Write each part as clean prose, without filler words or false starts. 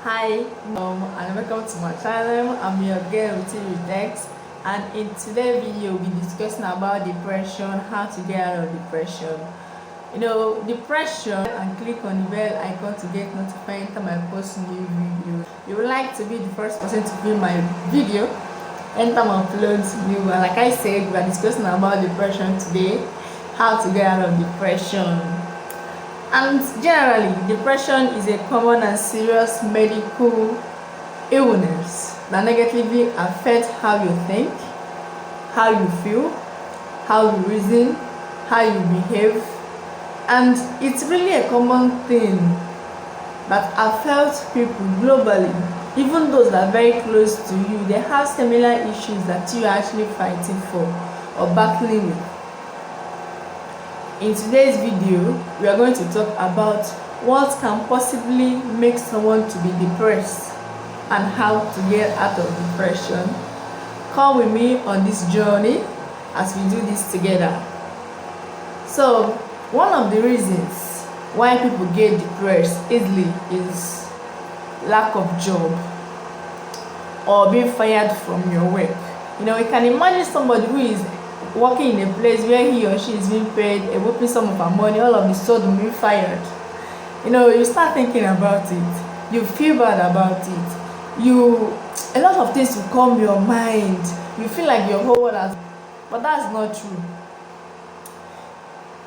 Hi, and welcome to my channel. I'm your girl Ruthie Ruthix, and in today's video we'll be discussing about depression, how to get out of depression. Depression, and click on the bell icon to get notified anytime I post new video. You would like to be the first person to view my video anytime I upload new. And like I said, we are discussing about depression today, how to get out of depression. And generally, depression is a common and serious medical illness that negatively affects how you think, how you feel, how you reason, how you behave. And it's really a common thing that affects people globally. Even those that are very close to you, they have similar issues that you are actually fighting for or battling with. In today's video, we are going to talk about what can possibly make someone to be depressed and how to get out of depression. Come with me on this journey as we do this together. So, one of the reasons why people get depressed easily is lack of job or being fired from your work. You can imagine somebody who is working in a place where he or she is being paid a whooping sum of her money, all of a sudden being fired. You start thinking about it, you feel bad about it, a lot of things will come your mind, you feel like your whole world has, but that's not true.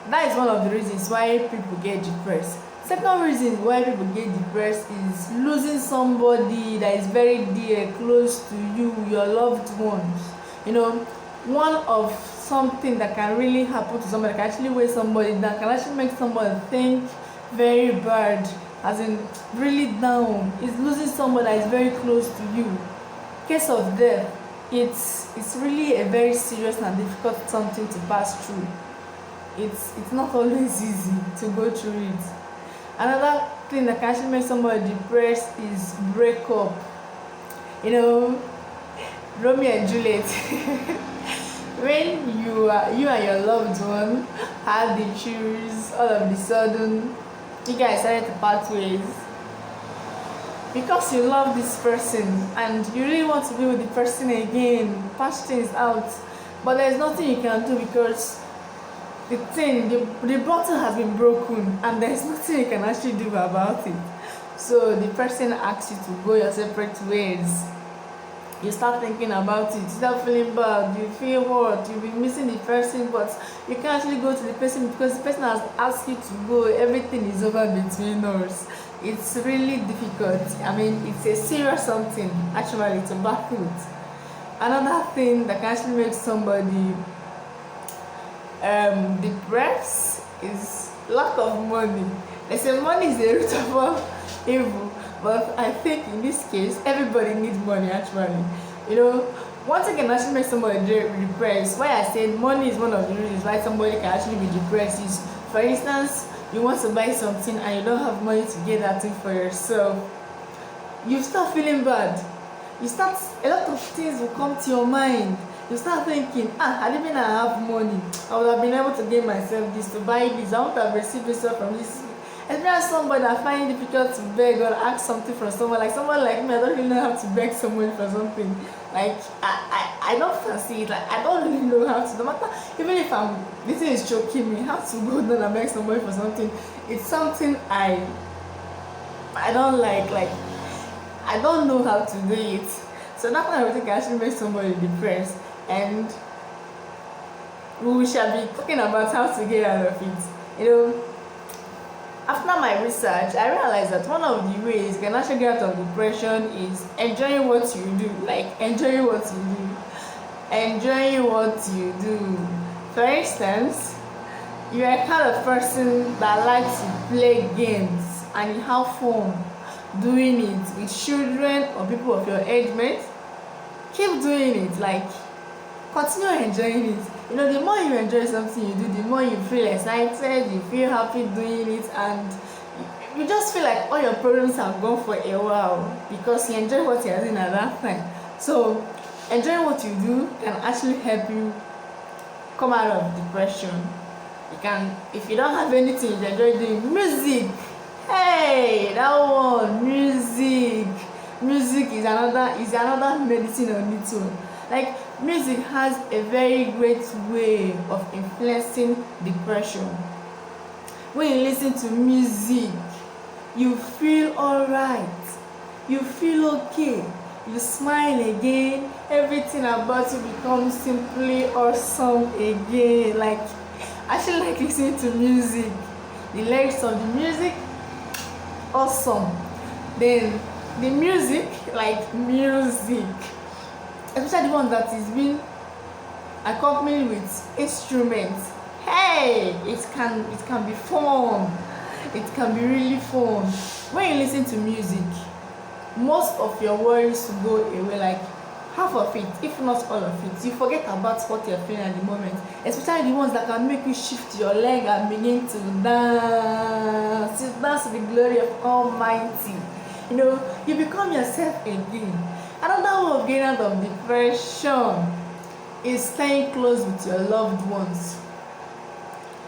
That is one of the reasons why people get depressed. Second reason why people get depressed is losing somebody that is very dear, close to you, your loved ones. One of something that can really happen to somebody, that can actually weigh somebody, that can actually make somebody think very bad, as in really down, is losing somebody that is very close to you. Case of death, it's really a very serious and difficult something to pass through. It's not always easy to go through it. Another thing that can actually make somebody depressed is breakup. Romeo and Juliet. When you and your loved one had the issues, all of a sudden you guys started to part ways because you love this person and you really want to be with the person again, patch things out, but there's nothing you can do because the bottle has been broken and there's nothing you can actually do about it. So the person asks you to go your separate ways. You start thinking about it, you start feeling bad, you feel hurt, you'll be missing the person, but you can't actually go to the person because the person has asked you to go. Everything is over between us. It's really difficult. It's a serious something actually to battle with. Another thing that can actually make somebody depressed is lack of money. They say money is the root of all evil. But I think in this case, everybody needs money actually. One thing can actually make somebody depressed. Why I said money is one of the reasons why somebody can actually be depressed is, for instance, you want to buy something and you don't have money to get that thing for yourself. You start feeling bad. A lot of things will come to your mind. You start thinking, had even I have money, I would have been able to get myself this, to buy this, I would have received this from this. Especially as somebody that find it difficult to beg or ask something from someone, like someone like me, I don't really know how to beg someone for something. Like I don't fancy it. Like I don't really know how to. No matter, even if this thing is choking me, how to go down and beg somebody for something. It's something I don't like. Like I don't know how to do it. So that kind of thing can actually make somebody depressed, and we shall be talking about how to get out of it. After my research, I realized that one of the ways you can actually get out of depression is enjoying what you do. Like enjoying what you do. Enjoying what you do. For instance, you are a kind of person that likes to play games and you have fun doing it with children or people of your age mate. Keep doing it. Like continue enjoying it. The more you enjoy something you do, the more you feel excited, you feel happy doing it, and you just feel like all your problems have gone for a while because you enjoy what you're doing at that time. So enjoying what you do can actually help you come out of depression. You can, if you don't have anything you enjoy doing, music. Hey, that one, music. music is another medicine on its own. Like, music has a very great way of influencing depression. When you listen to music, you feel alright, you feel okay, you smile again, everything about you becomes simply awesome again. Like, I actually like listening to music. The lyrics of the music, awesome. Then the music, like music, especially the one that is being accompanied with instruments. Hey, it can be fun. It can be really fun. When you listen to music, most of your worries will go away, like half of it, if not all of it. You forget about what you're feeling at the moment, especially the ones that can make you shift your leg and begin to dance. You dance to the glory of Almighty. You become yourself again. Another way of getting out of depression is staying close with your loved ones.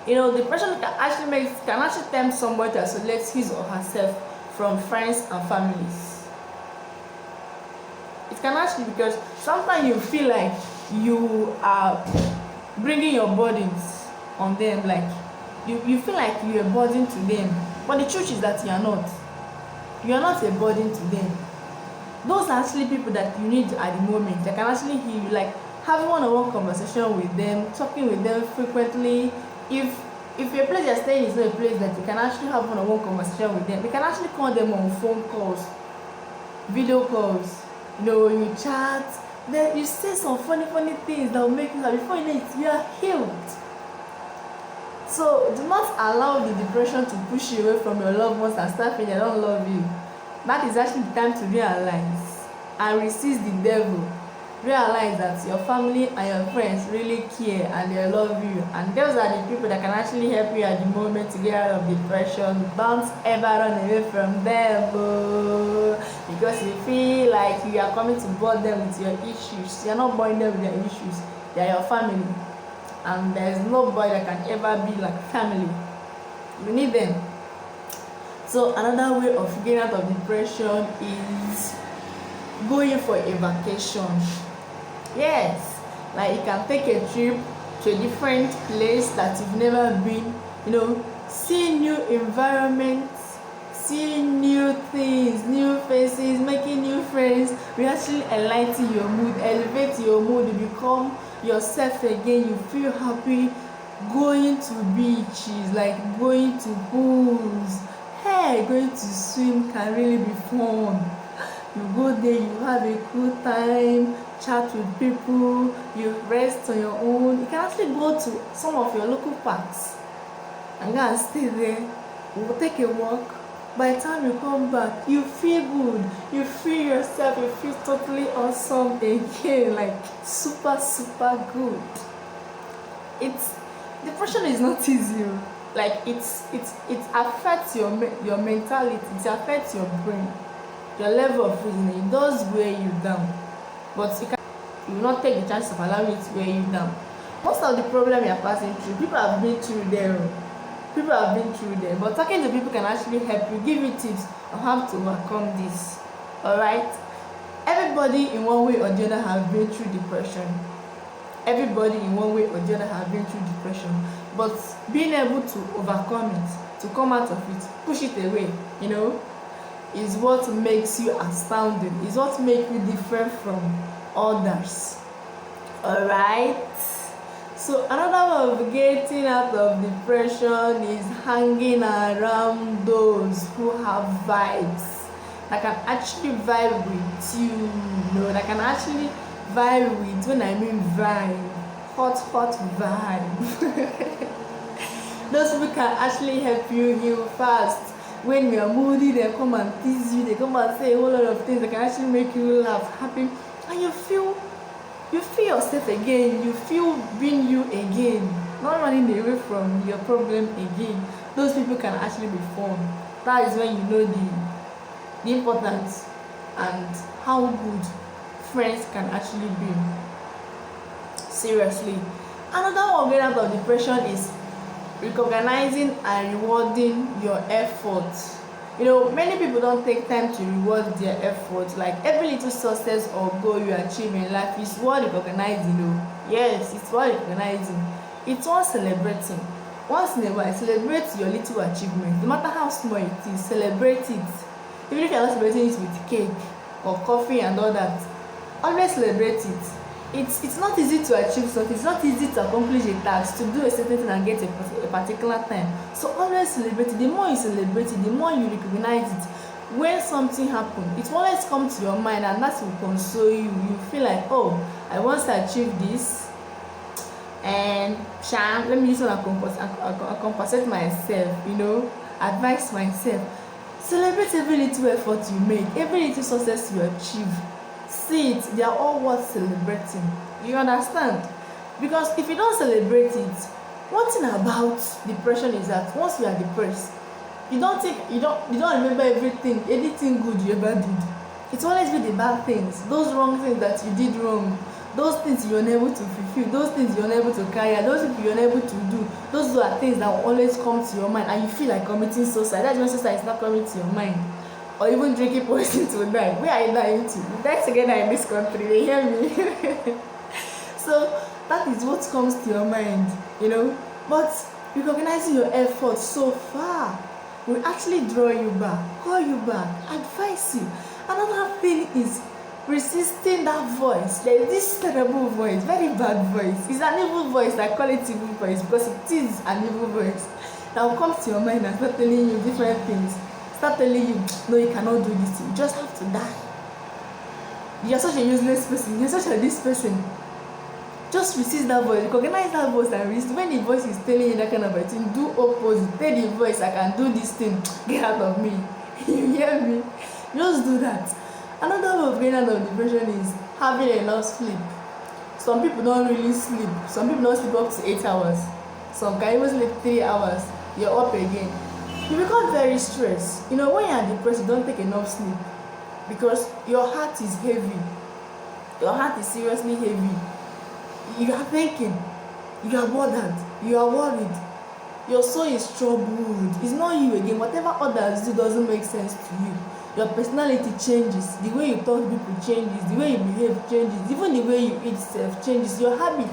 Depression can actually tempt somebody to isolate his or herself from friends and families. It can actually, because sometimes you feel like you are bringing your burdens on them, like you feel like you're a burden to them, but the truth is that you are not a burden to them. Those are actually people that you need at the moment. They can actually hear you, like having one-on-one conversation with them, talking with them frequently. If your place you're staying is not a place that you can actually have one-on-one conversation with them, you can actually call them on phone calls, video calls. You chat, then you say some funny things that will make you happy. Before you know it, you are healed. So do not allow the depression to push you away from your loved ones and start feeling they don't love you. That is actually the time to realize and resist the devil. Realize that your family and your friends really care and they love you, and those are the people that can actually help you at the moment to get out of depression. Don't ever run away from them, because you feel like you are coming to bore them with your issues. You're not boring them with their issues. They are your family, and there's nobody that can ever be like family. You need them. So another way of getting out of depression is going for a vacation. Yes, like you can take a trip to a different place that you've never been, see new environments, see new things, new faces, making new friends. We actually enlighten your mood, elevate your mood, you become yourself again. You feel happy. Going to beaches, like going to pools, hey, going to swim can really be fun. You go there, you have a cool time, chat with people, you rest on your own. You can actually go to some of your local parks and go and stay there. We'll take a walk. By the time you come back, you feel good, you feel yourself, you feel totally awesome again, like super good. Depression is not easy. Like it affects your mentality, it affects your brain, your level of reasoning. It does wear you down, but you will not take the chance of allowing it to wear you down. Most of the problem you are passing through, people have been through there. But talking to people can actually help you, give you tips on how to overcome this. Alright, everybody in one way or the other have been through depression. But being able to overcome it, to come out of it, push it away, is what makes you astounding, is what makes you different from others. Alright, so another way of getting out of depression is hanging around those who have vibes that can actually vibe with you, that can actually vibe with, when I mean vibe, hot vibe. Those people can actually help you heal fast. When you are moody, they come and tease you, they come and say a whole lot of things that can actually make you laugh, happy, and you feel yourself again, you feel being you again, not running away from your problem again. Those people can actually be fun. That is when you know the importance and how good friends can actually be. Seriously. Another one getting out of depression is recognizing and rewarding your efforts. Many people don't take time to reward their effort. Like every little success or goal you achieve in life is worth recognizing. Yes, it's worth recognizing. It's worth celebrating. Once in a while, celebrate your little achievement. No matter how small it is, celebrate it. Even if you're not celebrating it with cake or coffee and all that, always celebrate it. It's not easy to achieve something. It's not easy to accomplish a task, to do a certain thing and get a particular time. So always celebrate it. The more you celebrate it, the more you recognize it. When something happens, it will always come to your mind, and that will console you. You feel like, oh, I once achieved this, and let me use one and compensate myself, advise myself. Celebrate every little effort you make, every little success you achieve. See it, they are all worth celebrating. You understand? Because if you don't celebrate it, one thing about depression is that once you are depressed, you don't remember anything good you ever did. It's always be the bad things, those wrong things that you did wrong, those things you're unable to fulfill, those things you're unable to carry out, those things you're unable to do. Those are things that will always come to your mind, and you feel like committing suicide. That's when suicide is not coming to your mind. Or even drinking poison to die. Where are you dying to? You die together in this country, they hear me. So that is what comes to your mind, But recognizing your efforts so far will actually draw you back, call you back, advise you. Another thing is resisting that voice. There is this terrible voice, very bad voice. It's an evil voice. I call it evil voice because it is an evil voice that will come to your mind and start telling you different things. Start telling you, no, you cannot do this. You just have to die. You're such a useless person. You're such a this person. Just resist that voice. Recognize that voice and resist. When the voice is telling you that kind of a thing, do opposite. Tell the voice, I can do this thing. Get out of me. You hear me? Just do that. Another way of getting out of depression is having enough sleep. Some people don't really sleep. Some people don't sleep up to 8 hours. Some can even sleep 3 hours. You're up again. You become very stressed. When you're depressed, you don't take enough sleep because your heart is heavy. Your heart is seriously heavy. You are thinking, you are bothered, you are worried, your soul is troubled. It's not you again. Whatever others do doesn't make sense to you. Your personality changes, the way you talk to people changes, the way you behave changes, even the way you eat self changes. Your habit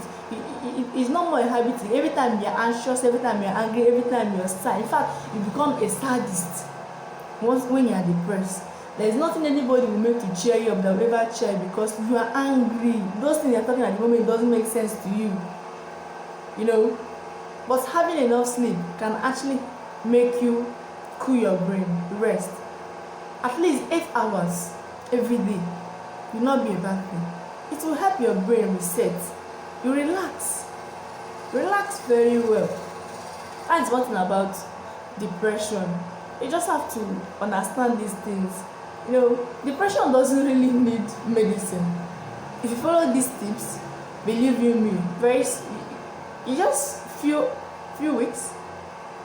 it's not more a habit. Every time you're anxious, every time you're angry, every time you're sad. In fact, you become a sadist when you're depressed. There is nothing anybody will make to cheer you up that will ever cheer because you are angry. Those things you're talking at the moment doesn't make sense to you. But having enough sleep can actually make you cool your brain, rest. At least 8 hours every day will not be a bad thing. It will help your brain reset. You relax very well. That's one thing about depression. You just have to understand these things. Depression doesn't really need medicine. If you follow these tips, believe you me, you just few weeks,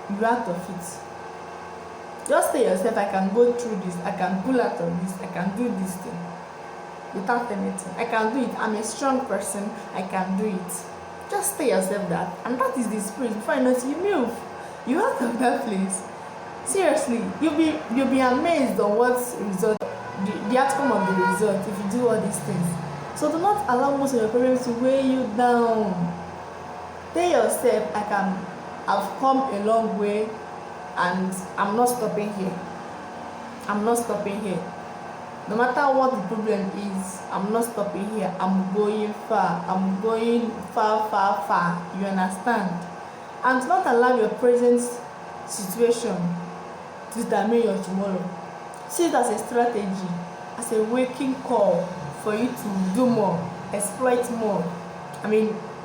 you're out of it. Just tell yourself, I can go through this, I can pull out of this, I can do this thing without anything. I can do it. I'm a strong person. I can do it. Just tell yourself that, and that is the spirit. Before you know it, you move. You out of that place. Seriously, you'll be amazed on what result, the outcome of the result if you do all these things. So do not allow most of your problems to weigh you down. Tell yourself, I've come a long way, and I'm not stopping here. I'm not stopping here. No matter what the problem is, I'm not stopping here. I'm going far. I'm going far, far, far. You understand? And do not allow your present situation to determine your tomorrow. See it as a strategy, as a waking call for you to do more, exploit more.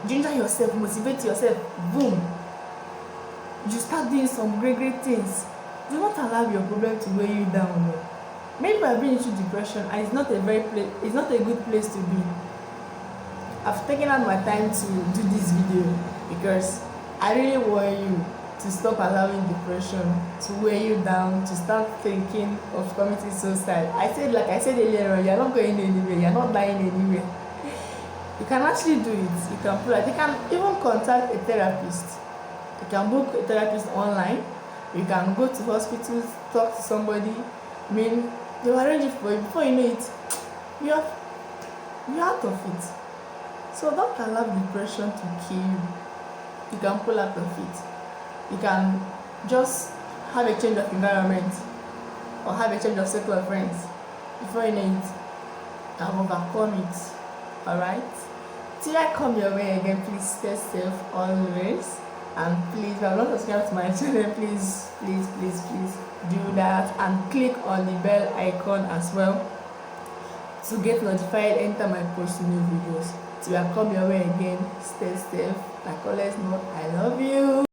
Ginger yourself, motivate yourself. Boom. You start doing some great things. Do not allow your problem to weigh you down. Maybe I've been into depression and it's not a good place to be. I've taken out my time to do this video because I really want you to stop allowing depression to weigh you down, to start thinking of committing suicide. Like I said earlier, you're not going anywhere, you're not dying anywhere. You can actually do it. You can pull out. You can even contact a therapist. You can book a therapist online You can go to hospitals, talk to somebody. I mean, they will arrange it for you. Before you know it, you're out of it. So don't allow depression to kill you. You can pull out of it. You can just have a change of environment or have a change of circle of friends. Before you know it, I've overcome it. Alright? Till I come your way again, please stay safe always. And please, if you have not subscribed to my channel, please do that and click on the bell icon as well to get notified anytime I post new videos. Till I come your way again, stay safe. Like always, know I love you.